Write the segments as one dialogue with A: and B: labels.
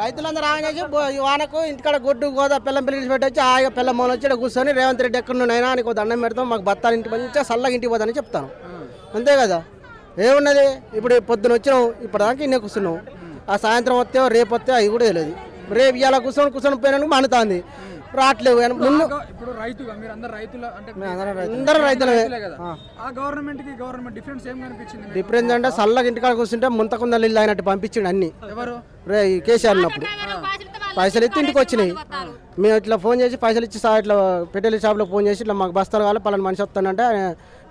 A: రైతులందరూ ఆగేసి వానకు ఇంటికాడ గొడ్డు గోదా పిల్లం పిల్లలు పెట్టొచ్చి ఆ పిల్ల మూల వచ్చి కూర్చొని రేవంత్ రెడ్డి ఎక్కడున్నాయినా అని కొద్ది దండం పెడతాం, మాకు బత్తాలు ఇంటి పని చల్లగా ఇంటికి పోతానని చెప్తాను. అంతే కదా, ఏమున్నది ఇప్పుడు పొద్దున వచ్చినావు ఇప్పటిదాకా ఇన్నే కూర్చున్నావు. ఆ సాయంత్రం వస్తే రేపు వస్తే అవి కూడా తెలియదు. రేపు ఇలా కూర్చొని పోయినా మండుతుంది, రావట్లేవు. ముందు అందరూ రైతులే. డిఫరెన్స్ అంటే చల్లగా ఇంటికాడ కూర్చుంటే ముంతకుంద ఇల్లు అయినట్టు పంపించిండు అన్ని. కేసీఆర్ ఉన్నప్పుడు పైసలు ఎత్తి ఇంటికి వచ్చినాయి. మేము ఇట్లా ఫోన్ చేసి పైసలు ఇచ్చి ఇట్లా పెట్రోల్ షాప్లో ఫోన్ చేసి ఇట్లా మాకు బస్తాలు కావాలి పలానా మనిషి వస్తానంటే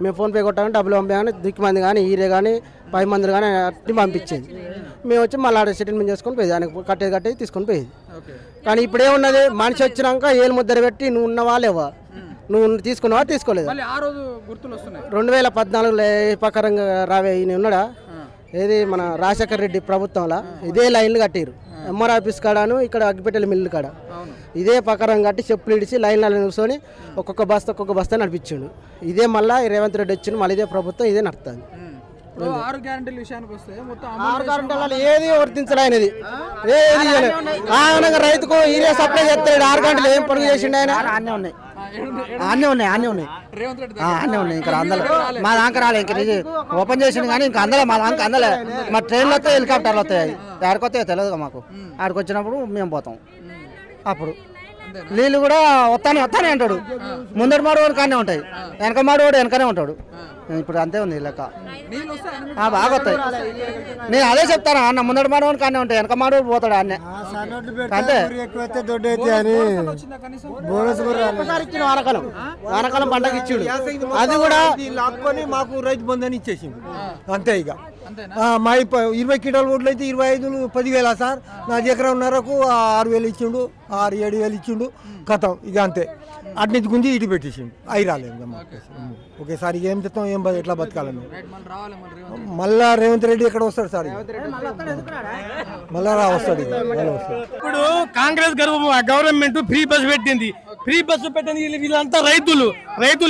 A: మేము ఫోన్పే కొట్టామని డబ్బులు పంపామని దిక్కుమంది కానీ ఈరే కానీ 10 మంది కానీ అట్టి పంపించేది. మేము వచ్చి మళ్ళీ ఆడ సెటిల్మెంట్ చేసుకొని పోయేది, ఆయనకు కట్టేది తీసుకొని పోయేది. కానీ ఇప్పుడు ఏమున్నది, మనిషి వచ్చినాక ఏలు ముద్దర పెట్టి నువ్వు ఉన్నవా లేవా, నువ్వు తీసుకున్నావా తీసుకోలేదు. 2014 ప్రకారంగా రావే ఈయన ఉన్నాడా, ఏది మన రాజశేఖర రెడ్డి ప్రభుత్వంలో ఇదే లైన్లు కట్టారు. ఎంఆర్ ఆఫీస్ కాడను ఇక్కడ అగ్గిపెట్టెల మిల్లు కాడ ఇదే ప్రకారం కట్టి చెప్పులు ఇడిచి లైన్లలో కూర్చొని ఒక్కొక్క బస్తా నడిపించాడు. ఇదే మళ్ళీ రేవంత్ రెడ్డి వచ్చిండు, మళ్ళీ ఇదే ప్రభుత్వం ఇదే నడుస్తుంది.
B: 6 గ్యారెంటీల విషయానికి వస్తే మొత్తం
A: 6 గ్యారెంటీలలో ఏది వర్తించలేనిది, ఏది రైతుకు ఈరే సప్లై చేస్తాడు. 6 గంటలు ఏం పనులు చేసిండు ఆయన, అన్నీ ఉన్నాయి. ఇంకా అందలే మా దాకా రాలే, ఇంకా ఓపెన్ చేసిండు కానీ ఇంకా అందలే మా దాకా అందలే. మా ట్రైన్లో వస్తే హెలికాప్టర్లు వస్తాయి, ఆడికి వస్తాయో తెలియదు మాకు. ఆడికి వచ్చినప్పుడు మేము పోతాం. అప్పుడు నీళ్ళు కూడా వస్తానే అంటాడు. ముందటి మాడవాడు కానీ ఉంటాయి, వెనక మాడవాడు వెనకనే ఉంటాడు. ఇప్పుడు అంతే ఉంది లెక్క, బాగా వస్తాయి. నేను అదే చెప్తాను అన్న, ముందటి మాడవాడు కానీ ఉంటాయి, వెనక మాడవాడు పోతాడు అన్నే. అంతే వానకాలం పంటకి ఇచ్చాడు, అది కూడా
C: లాక్కొని మాకు రైతు బంధు ఇచ్చేసింది అంతే. ఇక మా 20 క్వింటాల ఓట్లు అయితే 25 10,000 సార్, నా ఎకరంన్నరకు 6,000 ఇచ్చిండు, 6-7,000 ఇచ్చిండు, కథం ఇక అంతే. అటు నుంచి గుంజి ఇటు పెట్టేసిండు, అవి రాలేదు. ఒకేసారి ఏం చెప్తాం, ఎట్లా బతకాలని. మళ్ళా రేవంత్ రెడ్డి ఎక్కడ వస్తాడు సార్, మళ్ళా వస్తాడు.
D: ఇప్పుడు కాంగ్రెస్ గవర్నమెంట్ ఫ్రీ బస్ పెట్టింది. ఫ్రీ బస్సు పెట్టింది, వీళ్ళంతా రైతులు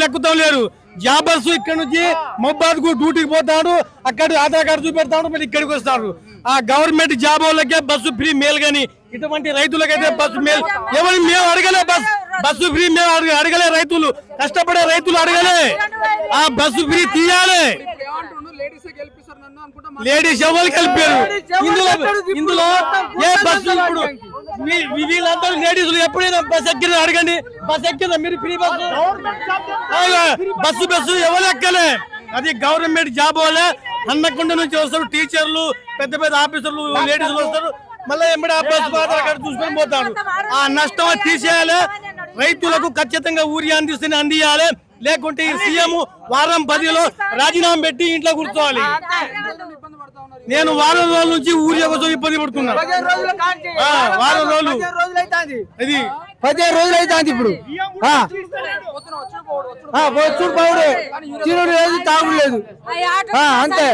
D: ఎక్కుతాం లేరు. జాబర్స్ ఇక్కడ నుంచి మొబాద్ కు డ్యూటీకి పోతాడు, అక్కడ ఆధార్ కార్డు చూపెడతాడు, మళ్ళీ ఇక్కడికి వస్తాడు. ఆ గవర్నమెంట్ జాబ్ వాళ్ళకే బస్సు ఫ్రీ మేలు, కానీ ఇటువంటి రైతులకైతే బస్సు మేలు ఎవరు మేము అడగలే. బస్సు ఫ్రీ మేము అడగలే, రైతులు కష్టపడే రైతులు అడగలే. ఆ బస్సు ఫ్రీ తీయాలి. లేడీస్ ఎవరు కలిపారు ఇందులో ఏ బస్సు? ఇప్పుడు వీళ్ళందరూ లేడీసులు ఎప్పుడైనా బస్ ఎక్కిన అడగండి, బస్ ఎక్కిందా మీరు? ఫ్రీ బస్సు ఎవరు ఎక్కలే. అది గవర్నమెంట్ జాబ్ వాళ్ళే. హన్మకొండ నుంచి వస్తారు టీచర్లు, పెద్ద ఆఫీసర్లు, లేడీసులు వస్తారు, మళ్ళీ ఎంబడి ఆ బస్సు ఆధార్ కార్డు చూసుకొని పోతాడు. ఆ నష్టం తీసేయాలి. రైతులకు ఖచ్చితంగా ఊరియా అందియాలి, లేకుంటే ఈ సీఎం వారం 10లో రాజీనామా పెట్టి ఇంట్లో కూర్చోవాలి. నేను వారం రోజుల నుంచి ఊరియా కోసం ఇబ్బంది పడుతున్నా. వారం రోజులు, ఇది
A: 15 రోజులు అవుతుంది. ఇప్పుడు తినడు లేదు, తాగుడు లేదు, అంతే.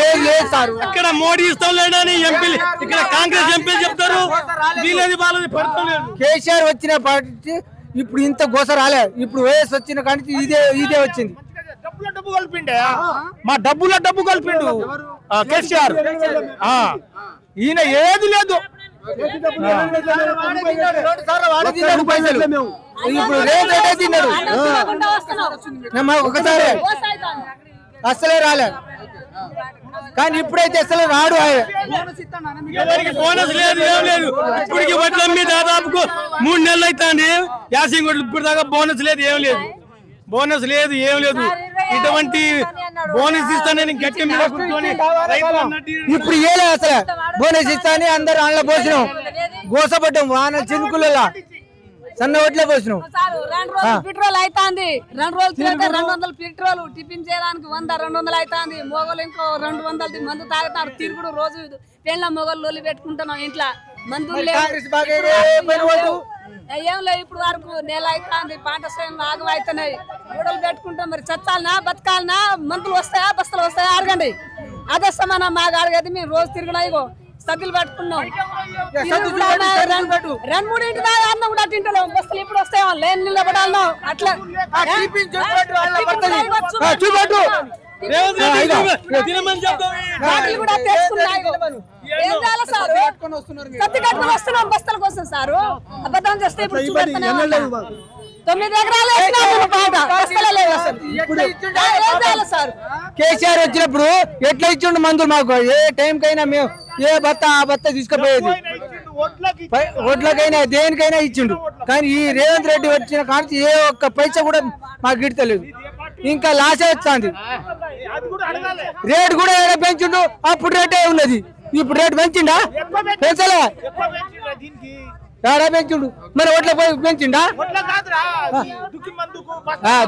A: లేదు సార్,
D: ఇక్కడ మోడీ ఇష్టం లేడని ఎంపీలు, ఇక్కడ కాంగ్రెస్ ఎంపీలు చెప్తారు. వీళ్ళది వాళ్ళది పడతాం లేదు.
A: కేసీఆర్ వచ్చిన పార్టీ ఇప్పుడు ఇంత గోస రాలే. ఇప్పుడు వైఎస్ వచ్చిన కానీ ఇదే వచ్చింది.
D: డబ్బు కలిపిండే, మా డబ్బులో డబ్బు కలిపిండు కేసీఆర్. ఈయన ఏది లేదు.
A: ఇప్పుడు రేట్ తిన్నాడు, ఒకసారి అసలే రాలే. కానీ ఇప్పుడైతే అసలు రాడు.
D: బోనస్ లేదు, ఏం లేదు. ఇప్పటికి వడ్ల మీద దాదాపు 3 నెలలు అవుతుంది. యాసింగ్ ఇప్పుడు దాకా బోనస్ లేదు, ఏం లేదు. ఇటువంటి బోనస్ ఇస్తానని గట్టి మీద కూర్చొని
A: ఇప్పుడు ఏలే అసలు బోనస్ ఇస్తానని అందరు అందులో పోసినాం, గోసపడ్డాం. వాన చినుకులలో సన్న ఒట్లే పోసినాం.
E: 2 రోజులు పెట్రోల్ అవుతుంది, 2 రోజులు తిరిగితే 200 పెట్రోల్, టిఫిన్ చేయడానికి 100-200 అవుతుంది. మొగలు ఇంకో 200 మందు తాగుతారు. తిరుగుడు రోజు పెళ్ళ మొగలు లొల్లి పెట్టుకుంటున్నాం ఇంట్లో. మందులు ఏం లేవు. ఇప్పుడు వరకు నెల అవుతుంది, పంట సేమ్ ఆగం అవుతున్నాయి. గొడవలు పెట్టుకుంటాం. మరి చచ్చాలనా బతకాలనా? మందులు వస్తాయా బస్తలు వస్తాయా అడగండి. అదస్తమన్నా మాకు అడగది. మేము రోజు తిరుగునా ఇగో సభ్యులు పట్టుకున్నాం. 2-3 ఇంటి దాకా అన్నం కూడా తింటలేము. బస్తలు ఇప్పుడు వస్తాయో లేని నిలబడాలను అట్లా
D: రేవంత్ రెడ్డి తినమని చెప్తాం.
E: బాటిల్ కూడా తెచ్చుకున్నాయి. ఏం చేయాలి సార్?
B: కట్టుకొని వస్తున్నారు మీరు.
E: కత్తి కట్టుకుని వస్తున్నాం బస్తల కోసం సారు. అబద్ధం చేస్తే ఇప్పుడు చూపెడుతూనే ఉన్నా. 9 ఎకరాలు వేసినాము పాట బస్తలే లేవు అసలు. ఏం చేయాలి సార్?
A: కేసీఆర్ వచ్చినప్పుడు ఎట్లా ఇచ్చిండు మందులు మాకు ఏ టైం కైనా మేము ఏ బత్త ఆ బత్త తీసుకుపోయేది ఓట్లకైనా దేనికైనా ఇచ్చిండు. కానీ ఈ రేవంత్ రెడ్డి వచ్చిన కానీ ఏ ఒక్క పైసా కూడా మాకు గిడతలేదు. ఇంకా లాసే వస్తుంది. రేటు కూడా ఏడా పెంచిండు. అప్పుడు రేటే ఉన్నది, ఇప్పుడు రేటు పెంచిండా? పెంచలే. ఏడా పెంచిండు మరి ఓట్ల పోయి పెంచిండా?